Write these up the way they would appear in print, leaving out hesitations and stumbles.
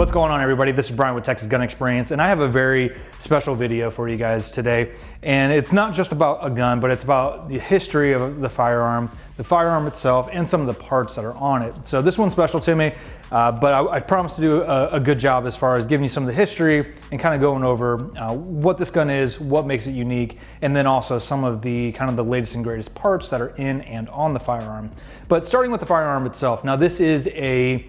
What's going on, everybody? This is Brian with Texas Gun Experience, and I have a very special video for you guys today. And it's not just about a gun, but it's about the history of the firearm itself, and some of the parts that are on it. So this one's special to me, but I promise to do a good job as far as giving you some of the history and kind of going over what this gun is, what makes it unique, and then also some of the kind of the latest and greatest parts that are in and on the firearm. But starting with the firearm itself, now this is a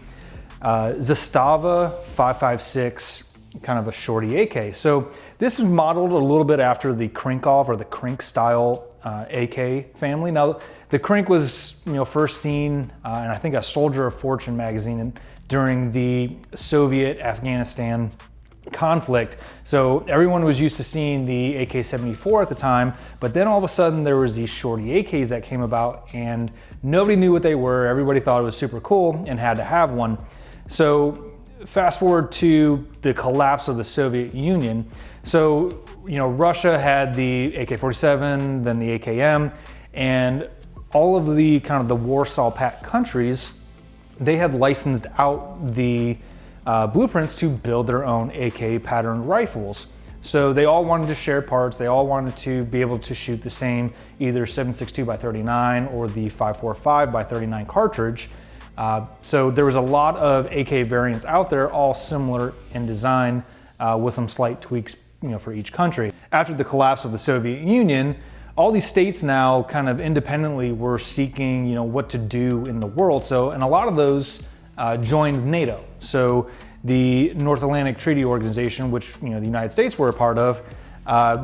Zastava 5.56, kind of a shorty AK. So this is modeled a little bit after the Krinkov or the Krink style AK family. Now the Krink was first seen in I think a Soldier of Fortune magazine during the Soviet-Afghanistan conflict. So everyone was used to seeing the AK-74 at the time, but then all of a sudden there was these shorty AKs that came about and nobody knew what they were. Everybody thought it was super cool and had to have one. So fast forward to the collapse of the Soviet Union. So, Russia had the AK-47, then the AKM, and all of the kind of the Warsaw Pact countries, they had licensed out the blueprints to build their own AK pattern rifles. So they all wanted to share parts. They all wanted to be able to shoot the same, either 7.62x39 or the 5.45x39 cartridge. So there was a lot of AK variants out there, all similar in design, with some slight tweaks, for each country. After the collapse of the Soviet Union, all these states now kind of independently were seeking, what to do in the world. So, and a lot of those joined NATO. So the North Atlantic Treaty Organization, which the United States were a part of,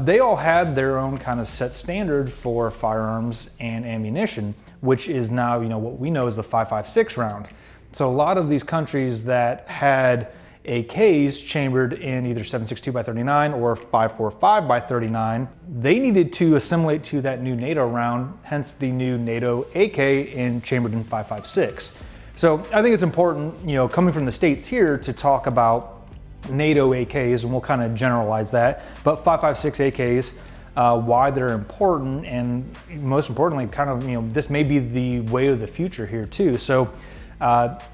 they all had their own kind of set standard for firearms and ammunition, which is now what we know as the 5.56 round. So a lot of these countries that had AKs chambered in either 7.62x39 or 5.45x39, they needed to assimilate to that new NATO round, hence the new NATO AK chambered in 5.56. So I think it's important, coming from the States here, to talk about NATO AKs, and we'll kind of generalize that, but 5.56 AKs, why they're important, and most importantly, kind of, this may be the way of the future here too. So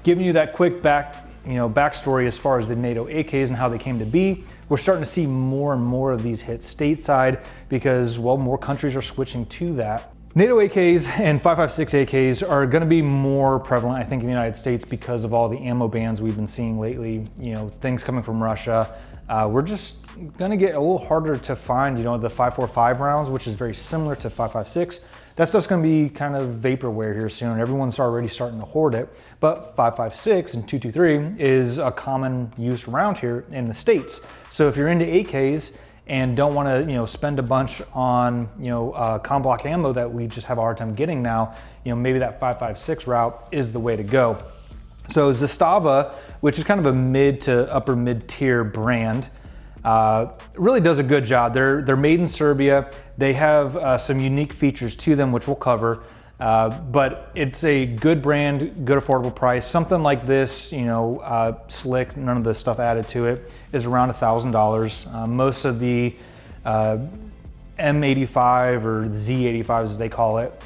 giving you that quick backstory as far as the NATO AKs and how they came to be. We're starting to see more and more of these hit stateside because, well, more countries are switching to that. NATO AKs and 5.56 AKs are going to be more prevalent, I think, in the United States because of all the ammo bans we've been seeing lately, things coming from Russia. We're just going to get a little harder to find, the 5.45 rounds, which is very similar to 5.56. That stuff's going to be kind of vaporware here soon. Everyone's already starting to hoard it. But 5.56 and 223 is a common use round here in the States. So if you're into AKs and don't want to, spend a bunch on, com block ammo that we just have a hard time getting now, maybe that 5.56 route is the way to go. So Zastava, which is kind of a mid to upper mid tier brand, really does a good job. They're made in Serbia. They have some unique features to them, which we'll cover. But it's a good brand, good affordable price. Something like this, slick, none of the stuff added to it, is around $1,000. Most of the M85 or Z85 as they call it,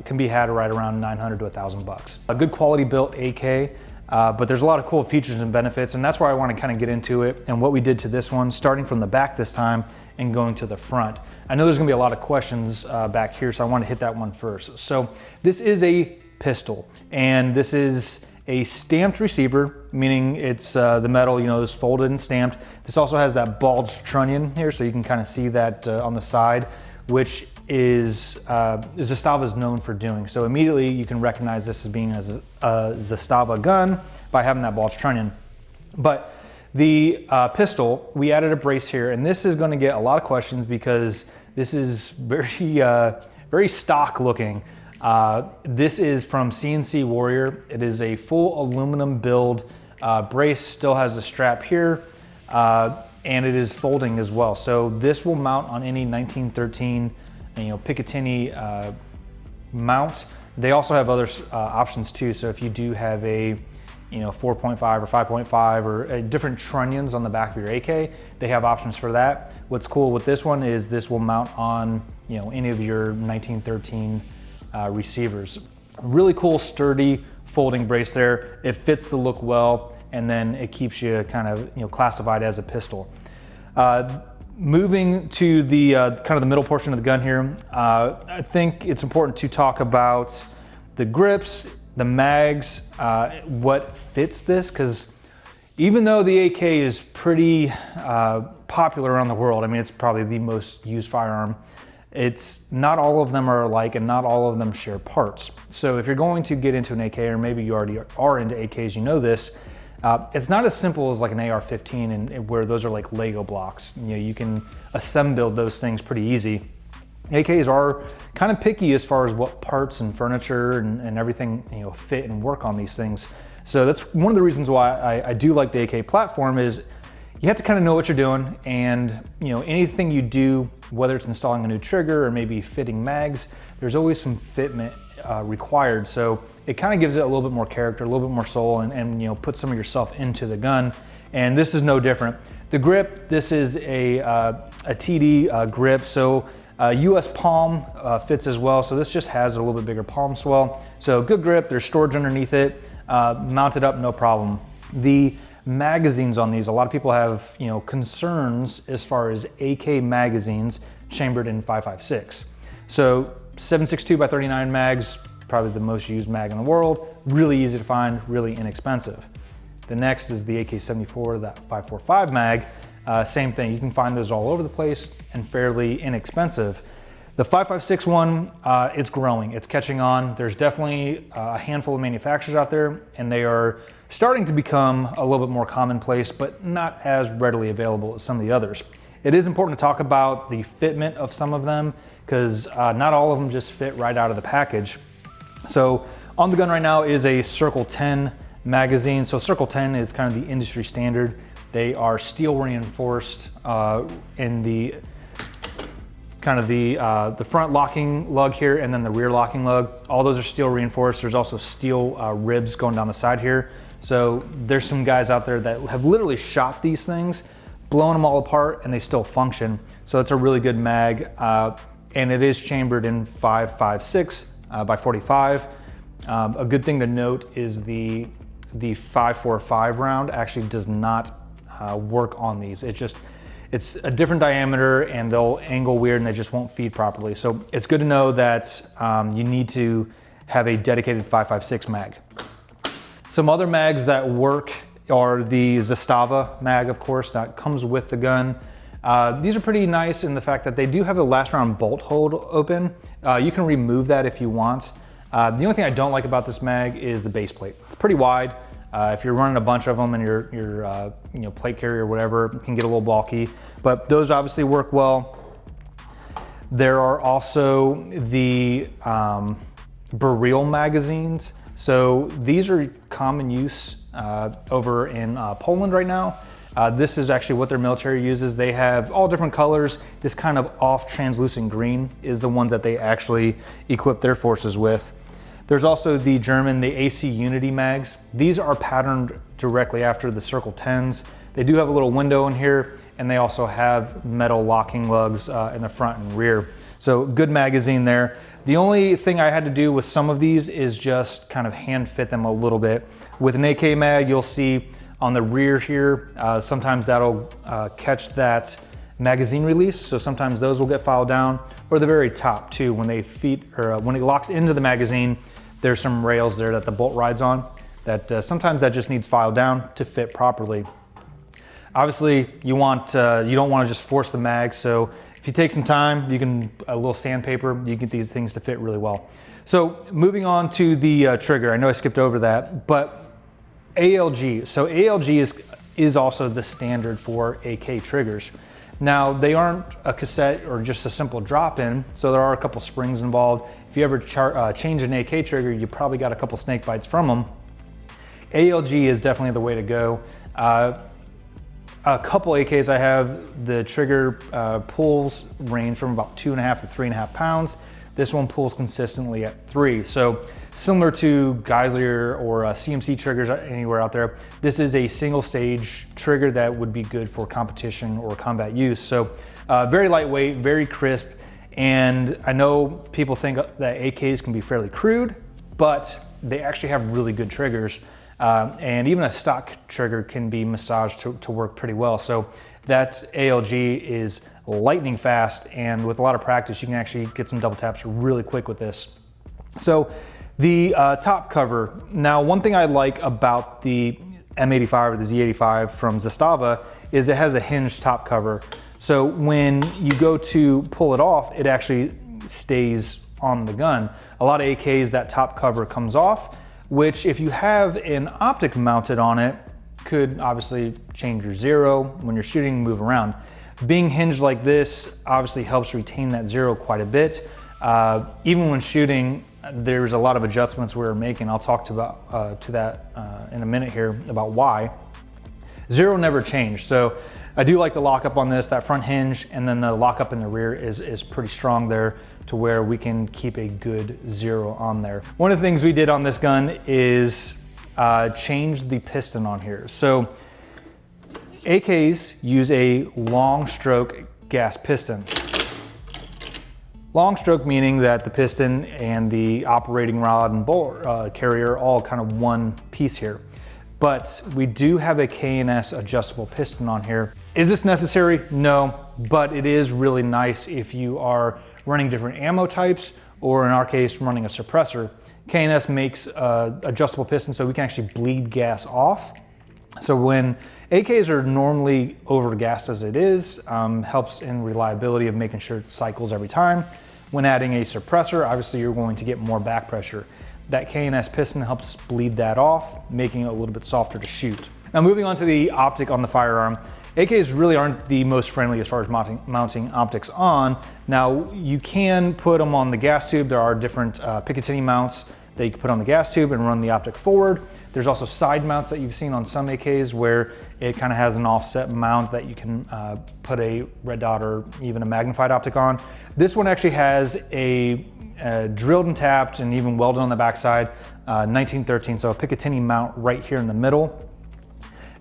can be had right around $900 to $1,000. A good quality built AK. But there's a lot of cool features and benefits, and that's why I want to kind of get into it and what we did to this one, starting from the back this time and going to the front. I know there's going to be a lot of questions back here, so I want to hit that one first. So this is a pistol, and this is a stamped receiver, meaning it's the metal, is folded and stamped. This also has that bulged trunnion here, so you can kind of see that on the side, which is Zastava is known for doing. So immediately you can recognize this as being a Zastava gun by having that bulged trunnion. But the pistol, we added a brace here, and this is going to get a lot of questions because this is very stock looking. This is from CNC Warrior. It is a full aluminum build. Brace still has a strap here, and it is folding as well. So this will mount on any 1913 Picatinny mount. They also have other options too. So if you do have a 4.5 or 5.5 or different trunnions on the back of your AK, they have options for that. What's cool with this one is this will mount on any of your 1913 receivers. Really cool, sturdy folding brace there. It fits the look well. and then it keeps you kind of classified as a pistol. Moving to the kind of the middle portion of the gun here, I think it's important to talk about the grips, the mags, what fits this, because even though the AK is pretty popular around the world, I mean, it's probably the most used firearm, it's not all of them are alike and not all of them share parts. So if you're going to get into an AK, or maybe you already are into AKs, you know this, it's not as simple as like an AR-15 and where those are like Lego blocks. You can assemble those things pretty easy. AKs are kind of picky as far as what parts and furniture and everything fit and work on these things. So that's one of the reasons why I do like the AK platform is you have to kind of know what you're doing, and anything you do, whether it's installing a new trigger or maybe fitting mags, there's always some fitment required. So it kind of gives it a little bit more character, a little bit more soul, and put some of yourself into the gun. And this is no different. The grip, this is a TD grip, so US palm fits as well. So this just has a little bit bigger palm swell. So good grip, there's storage underneath it, mounted up, no problem. The magazines on these, a lot of people have concerns as far as AK magazines chambered in 5.56. So 7.62 by 39 mags, probably the most used mag in the world, really easy to find, really inexpensive. The next is the AK-74, that 5.45 mag. Same thing, you can find those all over the place and fairly inexpensive. The 5.56 one, it's growing, it's catching on. There's definitely a handful of manufacturers out there, and they are starting to become a little bit more commonplace, but not as readily available as some of the others. It is important to talk about the fitment of some of them, because not all of them just fit right out of the package. So on the gun right now is a Circle 10 magazine. So Circle 10 is kind of the industry standard. They are steel reinforced in the kind of the front locking lug here, and then the rear locking lug. All those are steel reinforced. There's also steel ribs going down the side here. So there's some guys out there that have literally shot these things, blown them all apart, and they still function. So it's a really good mag, and it is chambered in 5.56 by 45. A good thing to note is the 5.45 round actually does not work on these. It's a different diameter, and they'll angle weird and they just won't feed properly. So it's good to know that you need to have a dedicated 5.56 mag. Some other mags that work are the Zastava mag, of course, that comes with the gun. These are pretty nice in the fact that they do have a last round bolt hold open. You can remove that if you want. The only thing I don't like about this mag is the base plate. It's pretty wide. If you're running a bunch of them and your plate carrier or whatever, it can get a little bulky, but those obviously work well. There are also the Barrel magazines. So these are common use over in Poland right now. This is actually what their military uses. They have all different colors. This kind of off translucent green is the ones that they actually equip their forces with. There's also the German, the AC Unity mags. These are patterned directly after the Circle 10s. They do have a little window in here, and they also have metal locking lugs in the front and rear. So good magazine there. The only thing I had to do with some of these is just kind of hand fit them a little bit. With an AK mag, you'll see on the rear here, sometimes that'll catch that magazine release. So sometimes those will get filed down, or the very top too, when when it locks into the magazine, there's some rails there that the bolt rides on that sometimes that just needs filed down to fit properly. Obviously, you don't want to just force the mag, so if you take some time, a little sandpaper, you get these things to fit really well. So moving on to the trigger, I know I skipped over that, but ALG. So ALG is also the standard for AK triggers. Now, they aren't a cassette or just a simple drop-in, so there are a couple springs involved. If you ever change an AK trigger, you probably got a couple snake bites from them. ALG is definitely the way to go. A couple AKs I have, the trigger pulls range from about 2.5 to 3.5 pounds. This one pulls consistently at 3. So similar to Geissler or CMC triggers anywhere out there, this is a single stage trigger that would be good for competition or combat use. So very lightweight, very crisp. And I know people think that AKs can be fairly crude, but they actually have really good triggers. and even a stock trigger can be massaged to work pretty well. So that ALG is lightning fast, and with a lot of practice, you can actually get some double taps really quick with this. So the top cover. Now, one thing I like about the M85 or the Z85 from Zastava is it has a hinged top cover. So when you go to pull it off, it actually stays on the gun. A lot of AKs, that top cover comes off, which if you have an optic mounted on it, could obviously change your zero when you're shooting, move around. Being hinged like this obviously helps retain that zero quite a bit. Even when shooting, there's a lot of adjustments we're making. I'll talk to that in a minute here about why. Zero never changed. So I do like the lockup on this, that front hinge, and then the lockup in the rear is pretty strong there to where we can keep a good zero on there. One of the things we did on this gun is change the piston on here. So AKs use a long stroke gas piston. Long stroke meaning that the piston and the operating rod and bolt carrier are all kind of one piece here. But we do have a K&S adjustable piston on here. Is this necessary? No, but it is really nice if you are running different ammo types, or in our case, running a suppressor. K&S makes adjustable pistons so we can actually bleed gas off. So when AKs are normally over-gassed as it is, helps in reliability of making sure it cycles every time. When adding a suppressor, obviously you're going to get more back pressure. That K&S piston helps bleed that off, making it a little bit softer to shoot. Now moving on to the optic on the firearm, AKs really aren't the most friendly as far as mounting optics on. Now you can put them on the gas tube. There are different Picatinny mounts that you can put on the gas tube and run the optic forward. There's also side mounts that you've seen on some AKs where it kind of has an offset mount that you can put a red dot or even a magnified optic on. This one actually has a drilled and tapped and even welded on the backside 1913, so a Picatinny mount right here in the middle.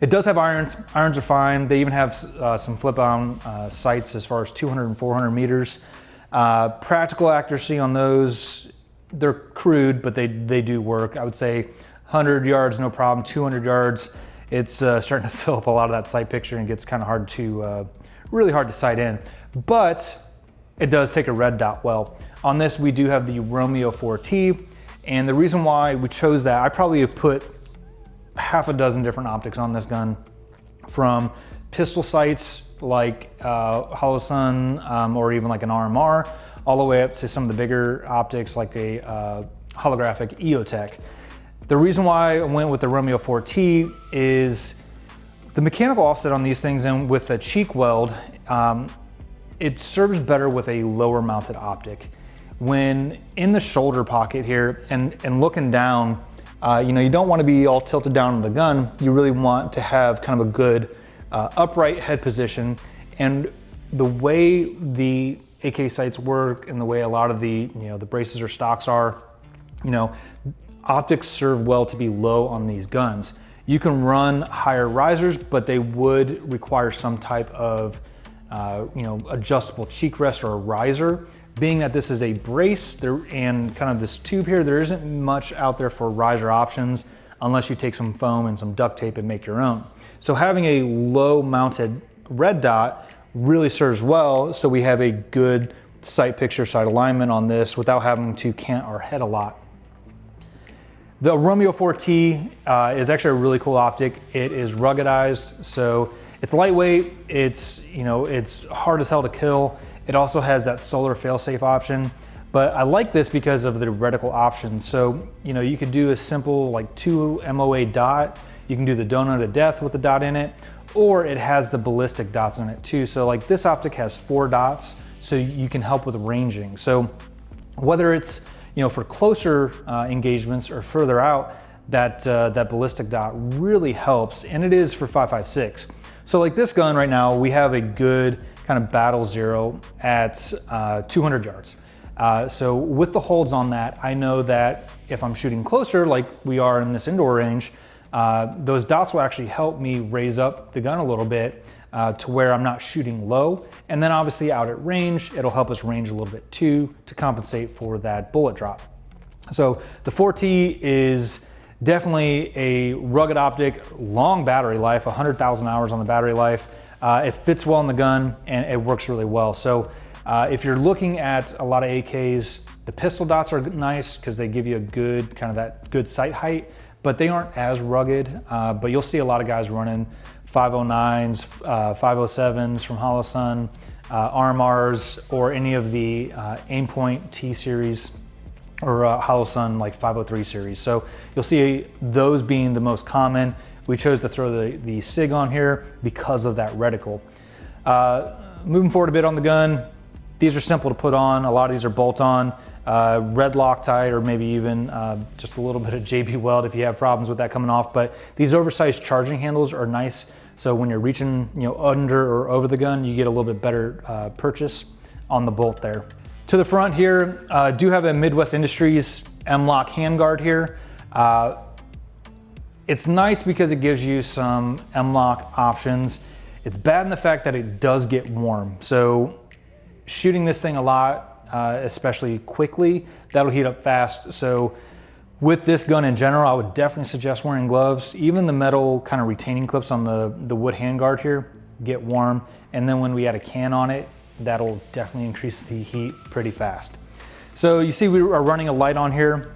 It does have irons. Irons are fine. They even have some flip-on sights as far as 200 and 400 meters. Practical accuracy on those, they're crude, but they do work. I would say 100 yards, no problem. 200 yards, it's starting to fill up a lot of that sight picture and gets kind of hard to, really hard to sight in. But it does take a red dot well. On this, we do have the Romeo 4T, and the reason why we chose that, I probably have put half a dozen different optics on this gun, from pistol sights like Holosun or even like an RMR, all the way up to some of the bigger optics like a holographic EOTech. The reason why I went with the Romeo 4T is the mechanical offset on these things, and with a cheek weld, it serves better with a lower mounted optic. When in the shoulder pocket here and looking down, you don't want to be all tilted down on the gun. You really want to have kind of a good upright head position. And the way the AK sights work and the way a lot of the, the braces or stocks are, optics serve well to be low on these guns. You can run higher risers, but they would require some type of, adjustable cheek rest or a riser. Being that this is a brace and kind of this tube here, there isn't much out there for riser options unless you take some foam and some duct tape and make your own. So having a low mounted red dot really serves well, so we have a good sight picture, sight alignment on this without having to cant our head a lot. The Romeo 4T is actually a really cool optic. It is ruggedized, so it's lightweight, it's hard as hell to kill. It also has that solar failsafe option, but I like this because of the reticle options. So, you could do a simple like 2 MOA dot. You can do the donut of death with the dot in it, or it has the ballistic dots in it too. So like this optic has 4 dots, so you can help with ranging. So whether it's, for closer engagements or further out, that ballistic dot really helps, and it is for 5.56. So like this gun right now, we have a good kind of battle zero at 200 yards. So with the holds on that, I know that if I'm shooting closer, like we are in this indoor range, those dots will actually help me raise up the gun a little bit to where I'm not shooting low. And then obviously out at range, it'll help us range a little bit too to compensate for that bullet drop. So the 4T is Definitely a rugged optic, long battery life, 100,000 hours on the battery life. It fits well in the gun and it works really well. So if you're looking at a lot of AKs, the pistol dots are nice because they give you a good kind of that good sight height, but they aren't as rugged. But you'll see a lot of guys running 509s, 507s from Holosun, RMRs, or any of the Aimpoint T series or Holosun like 503 series. So you'll see those being the most common. We chose to throw the SIG on here because of that reticle. Moving forward a bit on the gun, these are simple to put on. A lot of these are bolt-on, red Loctite, or maybe even just a little bit of JB Weld if you have problems with that coming off. But these oversized charging handles are nice. So when you're reaching, under or over the gun, you get a little bit better purchase on the bolt there. To the front here, do have a Midwest Industries M-LOK handguard here. It's nice because it gives you some M-LOK options. It's bad in the fact that it does get warm. So shooting this thing a lot, especially quickly, that'll heat up fast. So with this gun in general, I would definitely suggest wearing gloves. Even the metal kind of retaining clips on the wood handguard here get warm. And then when we add a can on it, that'll definitely increase the heat pretty fast. So you see we are running a light on here.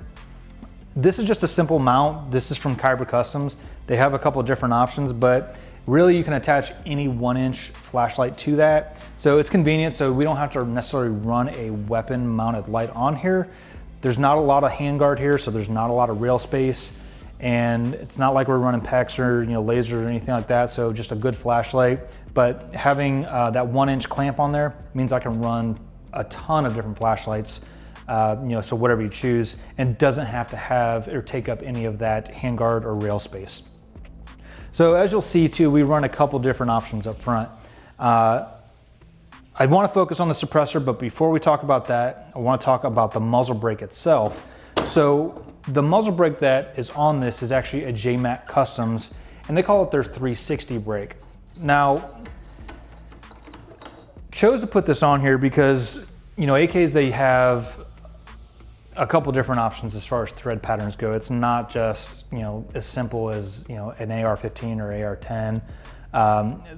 This is just a simple mount. This is from Kyber Customs. They have a couple of different options, but really you can attach any 1-inch flashlight to that. So it's convenient, so we don't have to necessarily run a weapon mounted light on here. There's not a lot of handguard here, so there's not a lot of rail space. And it's not like we're running PEX or lasers or anything like that, so just a good flashlight. But having that 1-inch clamp on there means I can run a ton of different flashlights, so whatever you choose, and it doesn't have to have or take up any of that handguard or rail space. So as you'll see too, we run a couple different options up front. I want to focus on the suppressor, but before we talk about that, I want to talk about the muzzle brake itself. So the muzzle brake that is on this is actually a JMAC Customs, and they call it their 360 brake. Now, chose to put this on here because, AKs, they have a couple different options as far as thread patterns go. It's not just, as simple as, an AR-15 or AR-10.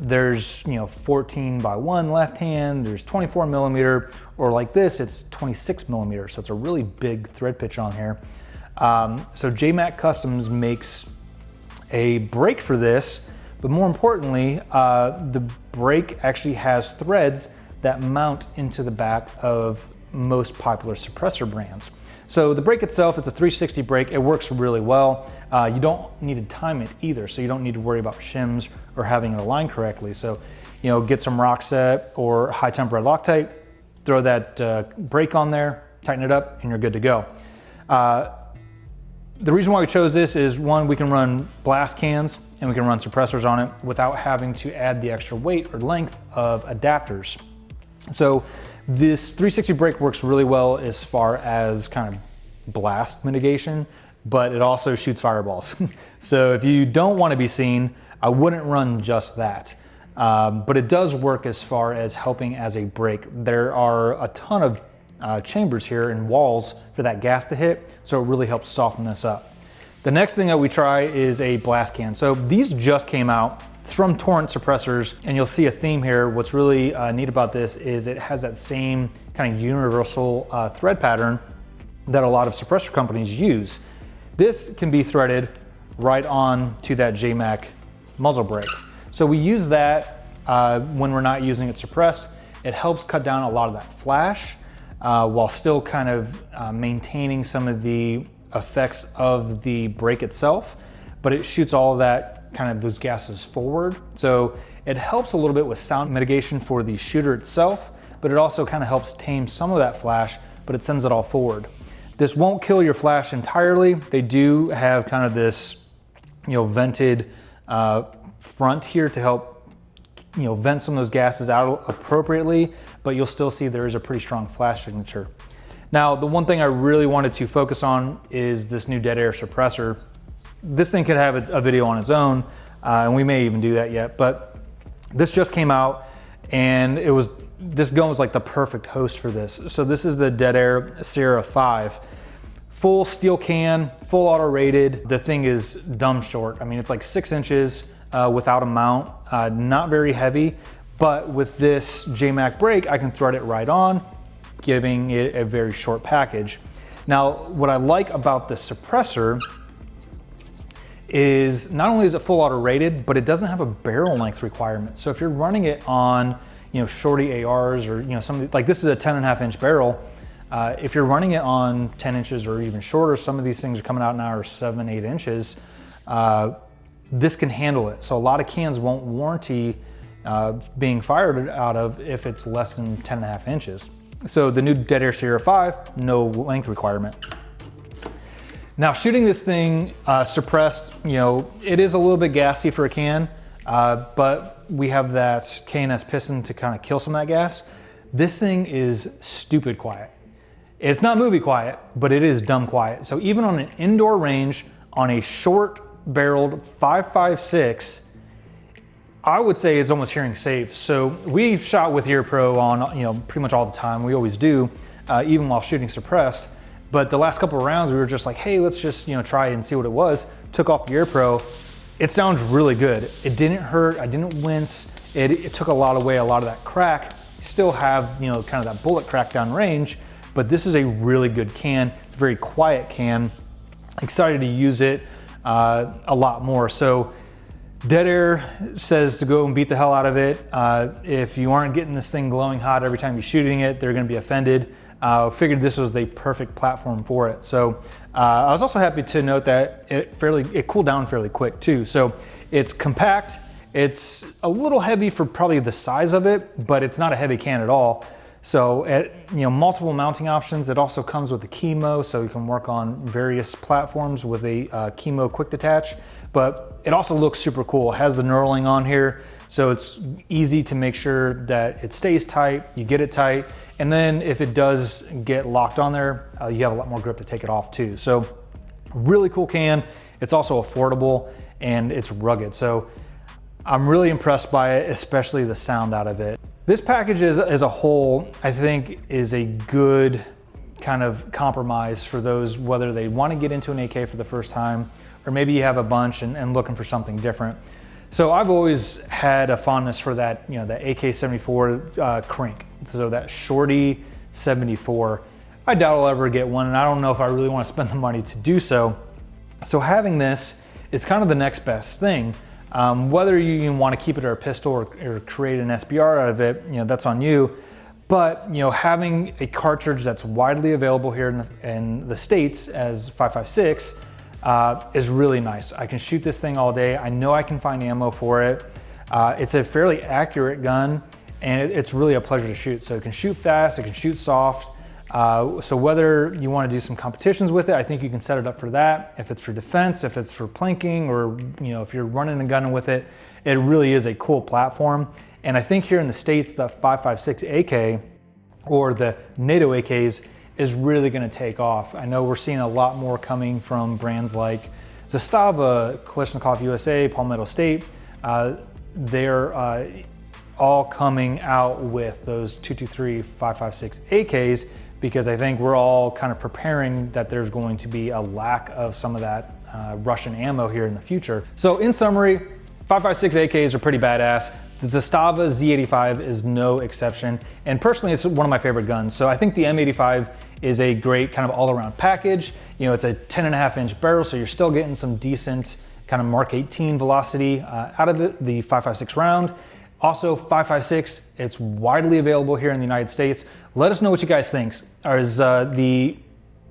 There's 14x1 left hand, there's 24 millimeter, or like this, it's 26 millimeter. So it's a really big thread pitch on here. So JMAC Customs makes a brake for this, but more importantly, the brake actually has threads that mount into the back of most popular suppressor brands. So the brake itself, it's a 360 brake. It works really well. You don't need to time it either, so you don't need to worry about shims or having it aligned correctly. So, get some rock set or high temp red Loctite, throw that brake on there, tighten it up, and you're good to go. The reason why we chose this is, one, we can run blast cans and we can run suppressors on it without having to add the extra weight or length of adapters. So this 360 brake works really well as far as kind of blast mitigation, but it also shoots fireballs. So if you don't want to be seen, I wouldn't run just that. But it does work as far as helping as a brake. There are a ton of chambers here and walls for that gas to hit, so it really helps soften this up. The next thing that we try is a blast can. So these just came out. It's from Torrent Suppressors, and you'll see a theme here. What's really neat about this is it has that same kind of universal thread pattern that a lot of suppressor companies use. This can be threaded right on to that JMAC muzzle brake. So we use that when we're not using it suppressed. It helps cut down a lot of that flash while still kind of maintaining some of the effects of the brake itself, but it shoots all of that kind of those gases forward. So it helps a little bit with sound mitigation for the shooter itself, but it also kind of helps tame some of that flash, but it sends it all forward. This won't kill your flash entirely. They do have kind of this, vented front here to help, vent some of those gases out appropriately, but you'll still see there is a pretty strong flash signature. Now, the one thing I really wanted to focus on is this new dead air suppressor. This thing could have a video on its own, and we may even do that yet, but this just came out, and this gun was like the perfect host for this. So this is the Dead Air Sierra 5. Full steel can, full auto rated. The thing is dumb short. I mean, it's like 6 inches without a mount, not very heavy, but with this JMac brake, I can thread it right on, giving it a very short package. Now, what I like about the suppressor is not only is it full auto rated, but it doesn't have a barrel length requirement. So if you're running it on, shorty ARs or, something like this is a 10.5-inch barrel. If you're running it on 10 inches or even shorter, some of these things are coming out now are 7, 8 inches. This can handle it. So a lot of cans won't warranty being fired out of if it's less than 10.5 inches. So the new Dead Air Sierra 5, no length requirement. Now shooting this thing suppressed, it is a little bit gassy for a can, but we have that K&S piston to kind of kill some of that gas. This thing is stupid quiet. It's not movie quiet, but it is dumb quiet. So even on an indoor range, on a short barreled 5.56, I would say it's almost hearing safe. So we've shot with Ear Pro on, pretty much all the time. We always do, even while shooting suppressed. But the last couple of rounds, we were just like, hey, let's just, try and see what it was. Took off the Ear Pro. It sounds really good. It didn't hurt, I didn't wince. It took a lot of that crack. You still have, kind of that bullet crack down range, but this is a really good can. It's a very quiet can. Excited to use it a lot more. So Dead Air says to go and beat the hell out of it. If you aren't getting this thing glowing hot every time you're shooting it, they're gonna be offended. Figured this was the perfect platform for it. So I was also happy to note that it cooled down fairly quick too. So it's compact, it's a little heavy for probably the size of it, but it's not a heavy can at all. So multiple mounting options. It also comes with a Chemo, so you can work on various platforms with a Chemo quick detach. But it also looks super cool. It has the knurling on here, so it's easy to make sure that it stays tight, you get it tight, and then if it does get locked on there, you have a lot more grip to take it off too. So really cool can. It's also affordable and it's rugged. So I'm really impressed by it, especially the sound out of it. This package as a whole, I think is a good kind of compromise for those, whether they want to get into an AK for the first time, or maybe you have a bunch and looking for something different. So I've always had a fondness for that, the AK-74 crank. So that shorty 74. I doubt I'll ever get one, and I don't know if I really want to spend the money to do so. So having this is kind of the next best thing. Whether you want to keep it or a pistol or create an SBR out of it, that's on you. But having a cartridge that's widely available here in the States as 5.56 is really nice. I can shoot this thing all day. I know I can find ammo for it. It's a fairly accurate gun, and it's really a pleasure to shoot. So it can shoot fast, it can shoot soft. So whether you want to do some competitions with it, I think you can set it up for that. If it's for defense, if it's for planking, or if you're running and gunning with it, it really is a cool platform. And I think here in the States, the 5.56 AK or the NATO AKs is really going to take off. I know we're seeing a lot more coming from brands like Zastava, Kalashnikov USA, Palmetto State. They're all coming out with those 223 5.56 AKs, because I think we're all kind of preparing that there's going to be a lack of some of that Russian ammo here in the future. So in summary, 5.56 AKs are pretty badass. The Zastava Z85 is no exception, and personally it's one of my favorite guns. So I think the M85 is a great kind of all-around package. It's a 10.5-inch barrel, so you're still getting some decent kind of Mark 18 velocity out of it, the 5.56 round. Also 5.56, it's widely available here in the United States. Let us know what you guys think. Is the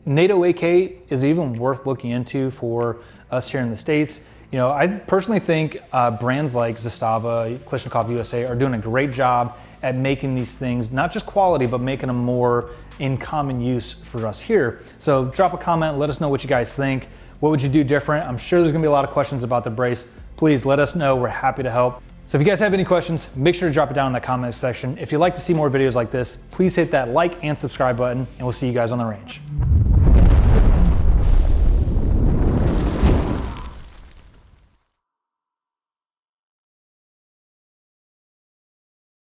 NATO AK is even worth looking into for us here in the States? I personally think brands like Zastava, Kalashnikov USA are doing a great job at making these things, not just quality, but making them more in common use for us here. So drop a comment, let us know what you guys think. What would you do different? I'm sure there's gonna be a lot of questions about the brace. Please let us know, we're happy to help. So if you guys have any questions, make sure to drop it down in the comment section. If you'd like to see more videos like this, please hit that like and subscribe button, and we'll see you guys on the range.